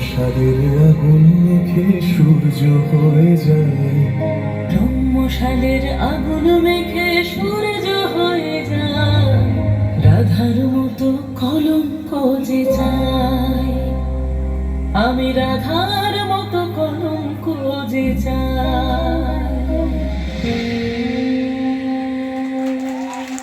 ব্রহ্মশালের আগুন মেখে সূর্য হয়ে যায়, ব্রহ্মশালের আগুন মেখে সূর্য হয়ে যায়। রাধার মতো কলঙ্ক যে চাই, আমি রাধার মতো কলঙ্ক যে চাই।